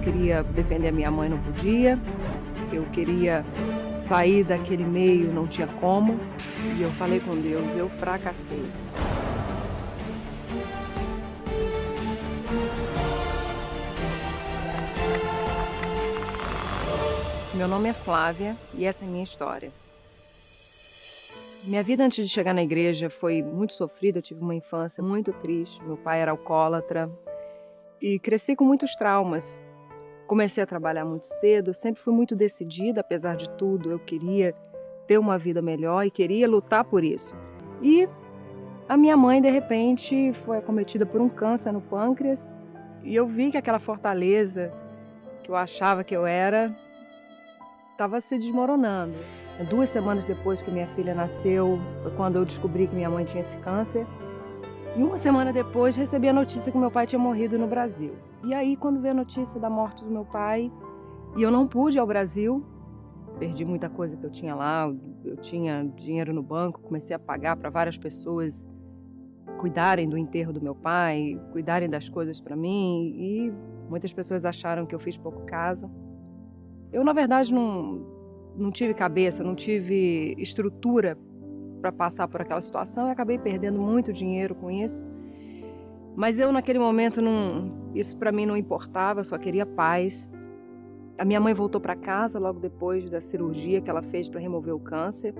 queria defender a minha mãe, não podia. Eu queria sair daquele meio, não tinha como. E eu falei com Deus, eu fracassei. Meu nome é Flávia e essa é a minha história. Minha vida antes de chegar na igreja foi muito sofrida, eu tive uma infância muito triste. Meu pai era alcoólatra e cresci com muitos traumas. Comecei a trabalhar muito cedo, sempre fui muito decidida, apesar de tudo. Eu queria ter uma vida melhor e queria lutar por isso. E a minha mãe, de repente, foi acometida por um câncer no pâncreas e eu vi que aquela fortaleza que eu achava que eu era estava se desmoronando. 2 semanas depois que minha filha nasceu, foi quando eu descobri que minha mãe tinha esse câncer. E 1 semana depois recebi a notícia que meu pai tinha morrido no Brasil. E aí, quando veio a notícia da morte do meu pai, e eu não pude ir ao Brasil, perdi muita coisa que eu tinha lá, eu tinha dinheiro no banco, comecei a pagar para várias pessoas cuidarem do enterro do meu pai, cuidarem das coisas para mim, e muitas pessoas acharam que eu fiz pouco caso. Eu, na verdade, não tive cabeça, não tive estrutura para passar por aquela situação e acabei perdendo muito dinheiro com isso. Mas eu, naquele momento, isso para mim não importava, eu só queria paz. A minha mãe voltou para casa logo depois da cirurgia que ela fez para remover o câncer.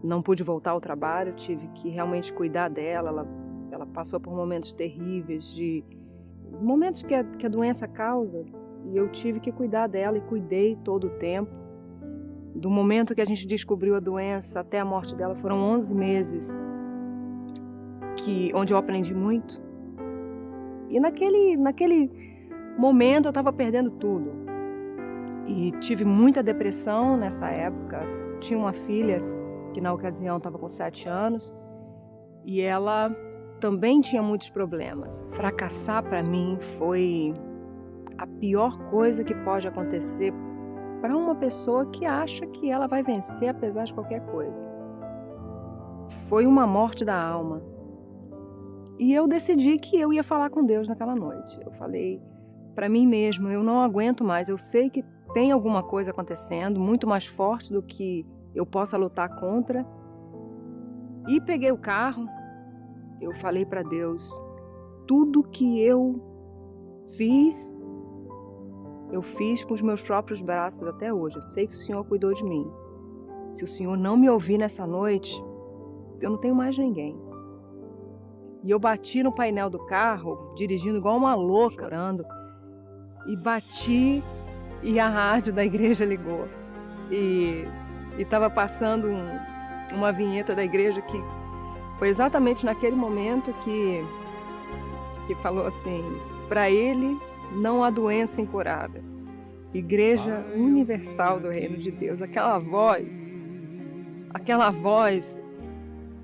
Não pude voltar ao trabalho, tive que realmente cuidar dela. Ela passou por momentos terríveis, momentos que a doença causa. E eu tive que cuidar dela e cuidei todo o tempo. Do momento que a gente descobriu a doença até a morte dela foram 11 meses, onde eu aprendi muito. E naquele momento eu estava perdendo tudo. E tive muita depressão nessa época. Tinha uma filha que na ocasião estava com 7 anos e ela também tinha muitos problemas. Fracassar para mim foi a pior coisa que pode acontecer para uma pessoa que acha que ela vai vencer apesar de qualquer coisa. Foi uma morte da alma. E eu decidi que eu ia falar com Deus naquela noite. Eu falei para mim mesma, eu não aguento mais, eu sei que tem alguma coisa acontecendo, muito mais forte do que eu possa lutar contra. E peguei o carro, eu falei para Deus, tudo que eu fiz com os meus próprios braços até hoje. Eu sei que o Senhor cuidou de mim. Se o Senhor não me ouvir nessa noite, eu não tenho mais ninguém. E eu bati no painel do carro, dirigindo igual uma louca, orando. E bati e a rádio da igreja ligou. E estava passando uma vinheta da igreja que foi exatamente naquele momento que falou assim, para ele não há doença incurável. Igreja Universal do Reino de Deus. Aquela voz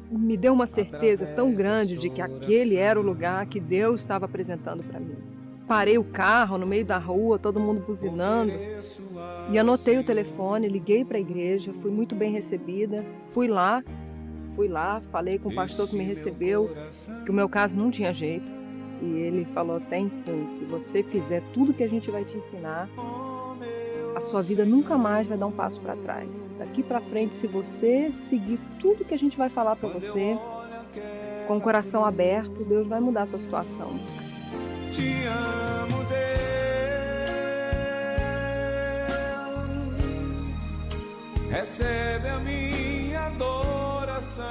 me deu uma certeza tão grande de que aquele era o lugar que Deus estava apresentando para mim. Parei o carro no meio da rua, todo mundo buzinando, e anotei o telefone, liguei para a igreja, fui muito bem recebida, fui lá, falei com o pastor que me recebeu, que o meu caso não tinha jeito, e ele falou, tem sim, se você fizer tudo que a gente vai te ensinar, a sua vida nunca mais vai dar um passo para trás. Daqui para frente, se você seguir tudo que a gente vai falar para você, com o coração aberto, Deus vai mudar a sua situação. Te amo, Deus, recebe a minha adoração.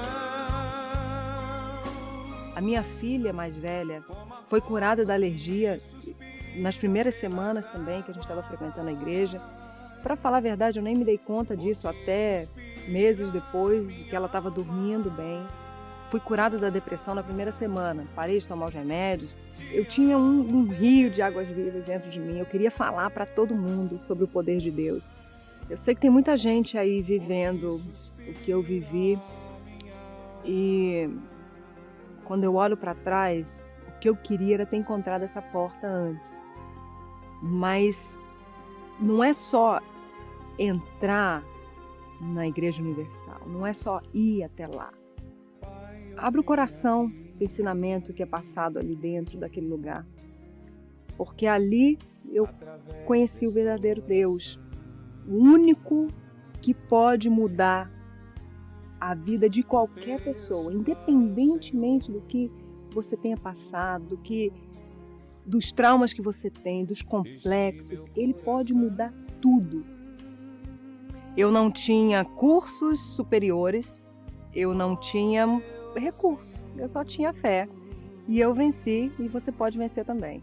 A minha filha mais velha foi curada da alergia nas primeiras semanas também que a gente estava frequentando a igreja. Para falar a verdade, eu nem me dei conta disso até meses depois de que ela estava dormindo bem. Fui curada da depressão na primeira semana, parei de tomar os remédios. Eu tinha um rio de águas vivas dentro de mim, eu queria falar para todo mundo sobre o poder de Deus. Eu sei que tem muita gente aí vivendo o que eu vivi e quando eu olho para trás, o que eu queria era ter encontrado essa porta antes. Mas não é só entrar na Igreja Universal, não é só ir até lá. Abre o coração para o ensinamento que é passado ali dentro daquele lugar. Porque ali eu conheci o verdadeiro Deus, o único que pode mudar a vida de qualquer pessoa, independentemente do que você tenha passado, dos traumas que você tem, dos complexos. Ele pode mudar tudo. Eu não tinha cursos superiores, eu não tinha recurso, eu só tinha fé. E eu venci, e você pode vencer também.